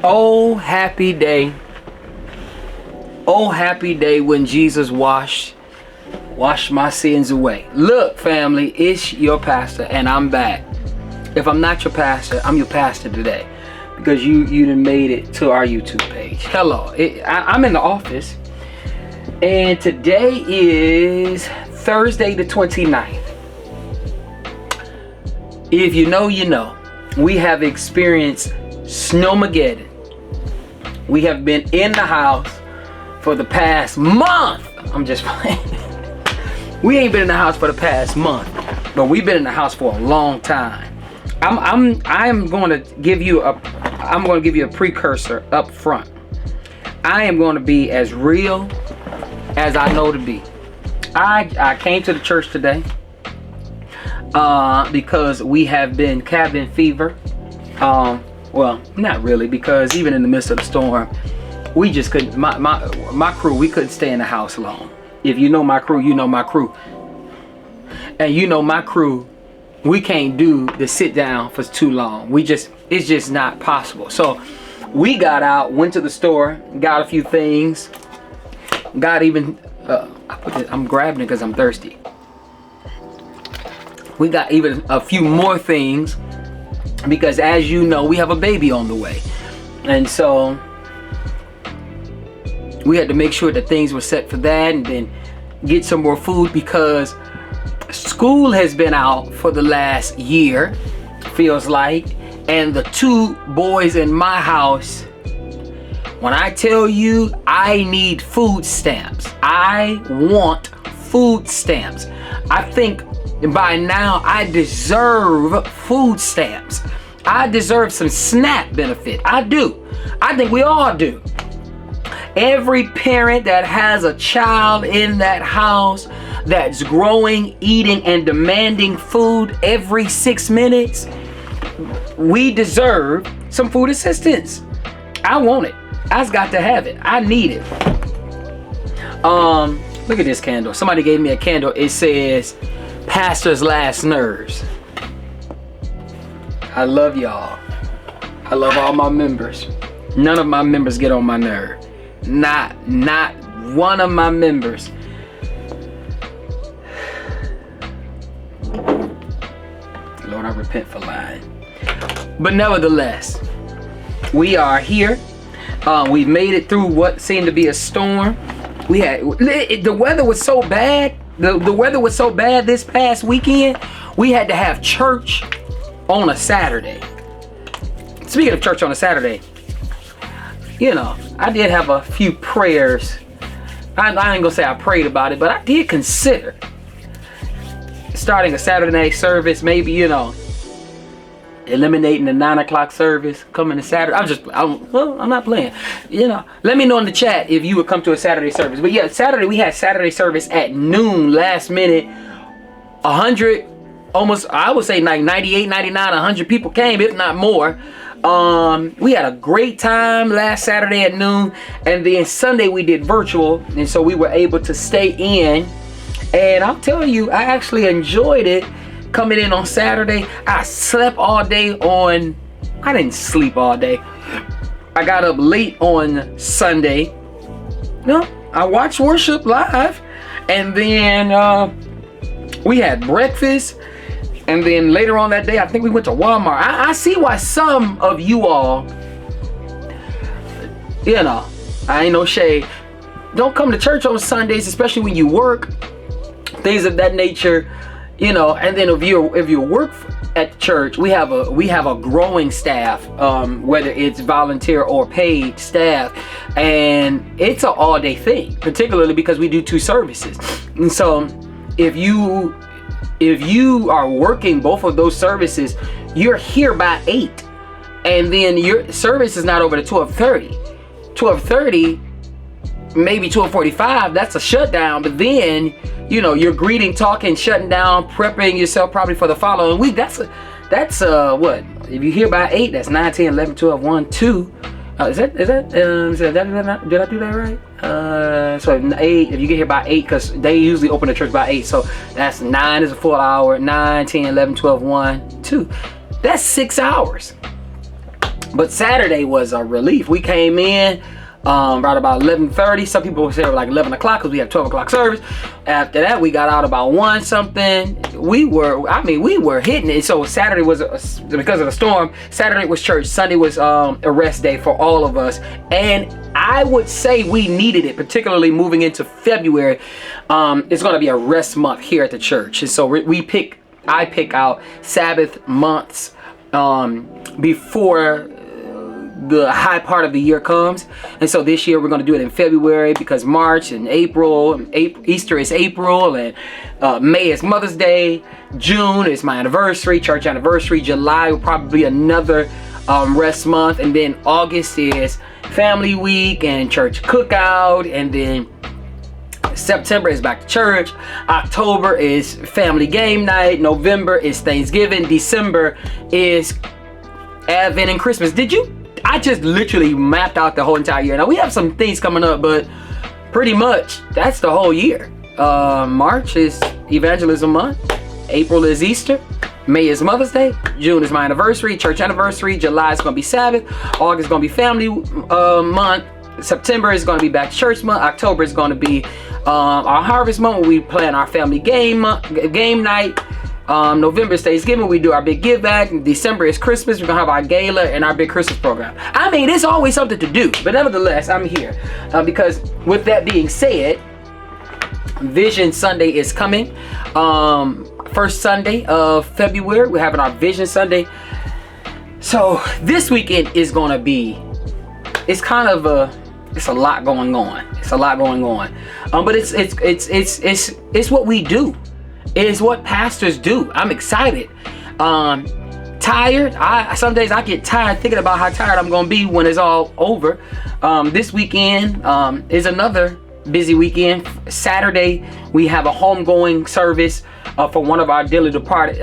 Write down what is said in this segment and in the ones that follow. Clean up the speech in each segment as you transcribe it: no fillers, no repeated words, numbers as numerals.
Oh, happy day. Oh, happy day when Jesus washed my sins away. Look, family, it's your pastor, and I'm back. If I'm not your pastor, I'm your pastor today, because you done made it to our YouTube page. Hello, I'm in the office, and today is Thursday the 29th. If you know, you know. We have experienced Snowmageddon. We have been in the house for the past month. I'm just playing. We ain't been in the house for the past month, but we've been in the house for a long time. I'm going to give you a precursor up front. I am going to be as real as I know to be. I came to the church today because we have been cabin fever. Well, not really, because even in the midst of the storm, we just couldn't, my crew, we couldn't stay in the house long. If you know my crew, you know my crew. And you know my crew, we can't do the sit down for too long. It's just not possible. So we got out, went to the store, got a few things, got even, I'm grabbing it because I'm thirsty. We got even a few more things, because as you know, we have a baby on the way. And so we had to make sure that things were set for that, and then get some more food, because school has been out for the last year, feels like. And the two boys in my house, when I tell you I need food stamps, I want food stamps. I think by now I deserve food stamps. I deserve some SNAP benefit. I do. I think we all do. Every parent that has a child in that house that's growing, eating, and demanding food every 6 minutes, we deserve some food assistance. I want it. I've got to have it. I need it. Look at this candle. Somebody gave me a candle. It says Pastor's Last Nerves. I love y'all. I love all my members. None of my members get on my nerve. Not one of my members. Lord, I repent for lying. But nevertheless, we are here. We've made it through what seemed to be a storm. The weather was so bad. The weather was so bad this past weekend, we had to have church on a Saturday. Speaking of church on a Saturday, you know, I did have a few prayers. I ain't gonna say I prayed about it, but I did consider starting a Saturday night service, maybe, you know, eliminating the 9 o'clock service, coming to Saturday. I'm not playing. You know, let me know in the chat if you would come to a Saturday service. But yeah, Saturday, we had Saturday service at noon, last minute. 100, almost, I would say like 98, 99, 100 people came, if not more. We had a great time last Saturday at noon, and then Sunday we did virtual, and so we were able to stay in. And I'll tell you, I actually enjoyed it. Coming in on Saturday, I slept all day on, I didn't sleep all day. I got up late on Sunday. No, I watched worship live, and then we had breakfast, and then later on that day, I think we went to Walmart. I see why some of you all, you know, I ain't no shade, don't come to church on Sundays, especially when you work, things of that nature. You know, and then if you work at church, we have a growing staff, whether it's volunteer or paid staff, and it's an all-day thing, particularly because we do 2 services. And so if you are working both of those services, you're here by 8, and then your service is not over to 12:30. 12:30, maybe 12:45, that's a shutdown. But then, you know, you're greeting, talking, shutting down, prepping yourself probably for the following week. That's what? If you're here by 8, that's 9, 10, 11, 12, 1, 2. Did I do that right? So 8, if you get here by 8, because they usually open the church by 8. So that's 9 is a full hour, 9, 10, 11, 12, 1, 2. That's 6 hours. But Saturday was a relief. We came in right about 11:30. Some people would say like 11 o'clock because we have 12 o'clock service. After that, we got out about 1 something. We were hitting it. So Saturday was, because of the storm, Saturday was church. Sunday was a rest day for all of us. And I would say we needed it, particularly moving into February. It's going to be a rest month here at the church. And so I pick out Sabbath months before the high part of the year comes. And so this year we're going to do it in February, because March and April, Easter is April, and May is Mother's Day, June is my anniversary, church anniversary, July will probably be another rest month, and then August is family week and church cookout, and then September is back to church, October is family game night, November is Thanksgiving, December is Advent and Christmas. I just literally mapped out the whole entire year. Now we have some things coming up, but pretty much that's the whole year. March is evangelism month, April is Easter, May is Mother's Day, June is my anniversary, church anniversary, July is going to be Sabbath, August is going to be family month, September is going to be back to church month, October is going to be our harvest month where we plan our family game night. November is Thanksgiving, we do our big give back. December is Christmas, we're gonna have our gala and our big Christmas program. I mean, there's always something to do, but nevertheless, I'm here because with that being said, Vision Sunday is coming. First Sunday of February, we're having our Vision Sunday. So this weekend is gonna be, it's a lot going on. It's a lot going on, but it's what we do. Is what pastors do. I'm excited. Tired. Some days I get tired thinking about how tired I'm gonna be when it's all over. This weekend is another busy weekend. Saturday we have a homegoing service for one of our dearly departed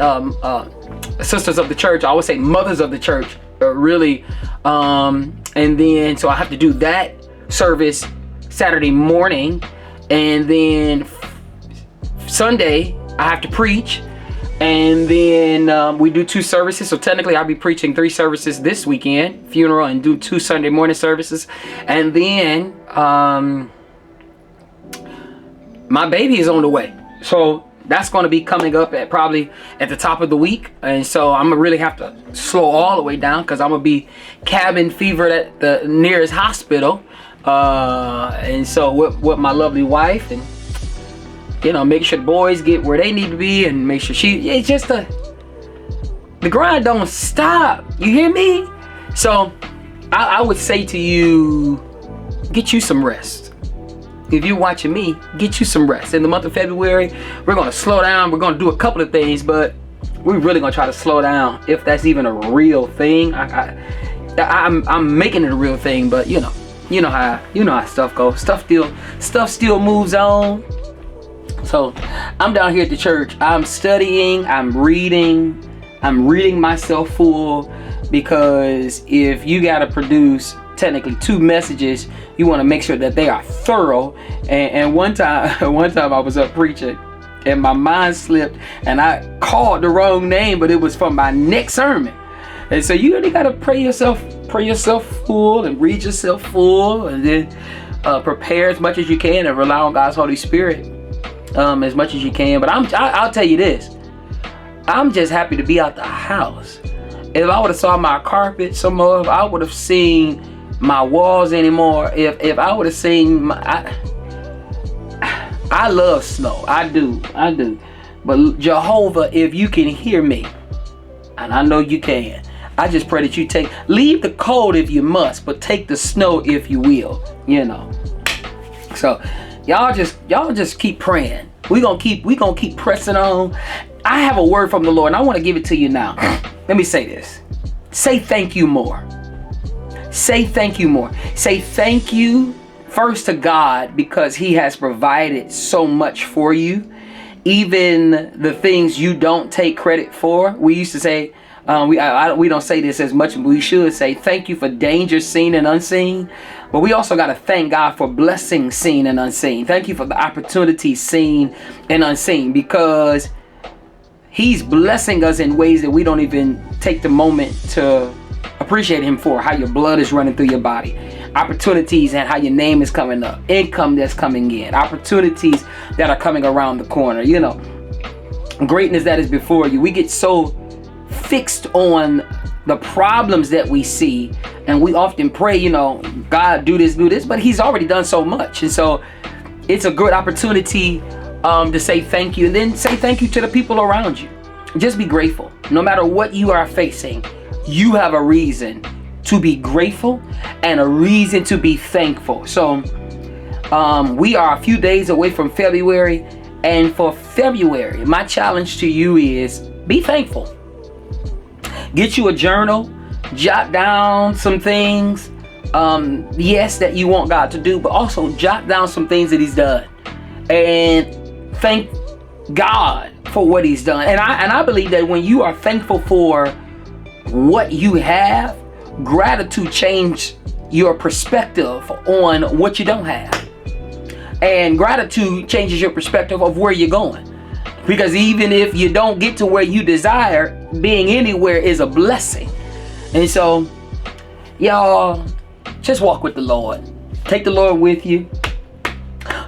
sisters of the church. I always say mothers of the church, really. And then so I have to do that service Saturday morning, and then Sunday I have to preach, and then we do 2 services. So technically I'll be preaching 3 services this weekend, funeral, and do 2 Sunday morning services. And then my baby is on the way, so that's going to be coming up probably at the top of the week. And so I'm gonna really have to slow all the way down, because I'm gonna be cabin fevered at the nearest hospital, and so with my lovely wife, and make sure the boys get where they need to be, and make sure it's just the grind don't stop. You hear me? So I would say to you, get you some rest. If you're watching me, get you some rest. In the month of February, we're going to slow down. We're going to do a couple of things, but we're really going to try to slow down, if that's even a real thing. I'm making it a real thing, but you know how stuff goes. Stuff still moves on. So I'm down here at the church. I'm studying, I'm reading myself full, because if you got to produce technically 2 messages, you want to make sure that they are thorough. And one time I was up preaching, and my mind slipped, and I called the wrong name, but it was for my next sermon. And so you really got to pray yourself full, and read yourself full, and then prepare as much as you can, and rely on God's Holy Spirit as much as you can. But I'll tell you this, I'm just happy to be out the house. If I would have saw my carpet some more, if I would have seen my walls anymore, if I would have seen I love snow, I do. But Jehovah, if you can hear me, and I know you can, I just pray that you leave the cold if you must, but take the snow if you will, So y'all just keep praying. We gonna keep pressing on. I have a word from the Lord, and I want to give it to you now. Let me say this. Say thank you more. Say thank you more. Say thank you first to God, because He has provided so much for you. Even the things you don't take credit for. We used to say, we don't say this as much, but we should say thank you for danger seen and unseen. But we also got to thank God for blessings seen and unseen. Thank you for the opportunities seen and unseen, because He's blessing us in ways that we don't even take the moment to appreciate him for how your blood is running through your body, opportunities and how your name is coming up, income that's coming in, opportunities that are coming around the corner, you know, greatness that is before you. We get so fixed on the problems that we see, and we often pray, you know, God, do this, but he's already done so much. And so it's a good opportunity to say thank you, and then say thank you to the people around you. Just be grateful. No matter what you are facing, you have a reason to be grateful and a reason to be thankful. So we are a few days away from February, and for February, my challenge to you is be thankful. Get you a journal, jot down some things, yes, that you want God to do, but also jot down some things that he's done, and thank God for what he's done. And I believe that when you are thankful for what you have, gratitude changes your perspective on what you don't have, and gratitude changes your perspective of where you're going. Because even if you don't get to where you desire, being anywhere is a blessing. And so, y'all, just walk with the Lord. Take the Lord with you.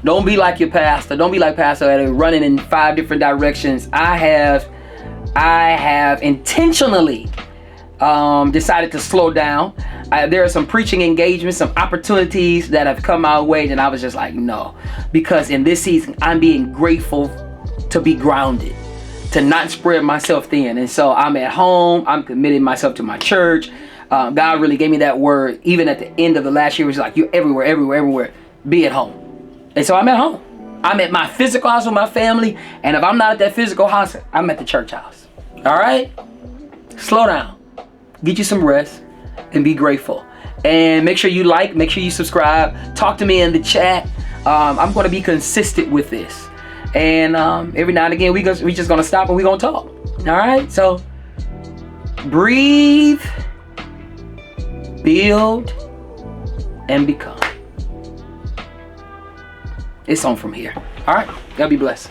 Don't be like your pastor. Don't be like Pastor that are running in 5 different directions. I have intentionally decided to slow down. There are some preaching engagements, some opportunities that have come my way, and I was just like, no. Because in this season, I'm being grateful to be grounded, to not spread myself thin. And so I'm at home. I'm committing myself to my church. God really gave me that word even at the end of the last year. It was like, you're everywhere. Be at home. And so I'm at home. I'm at my physical house with my family. And if I'm not at that physical house, I'm at the church house. All right? Slow down. Get you some rest and be grateful. And make sure you like, make sure you subscribe. Talk to me in the chat. I'm going to be consistent with this. And every now and again, we just gonna stop and we gonna talk. All right, so breathe, build, and become. It's on from here. All right, y'all be blessed.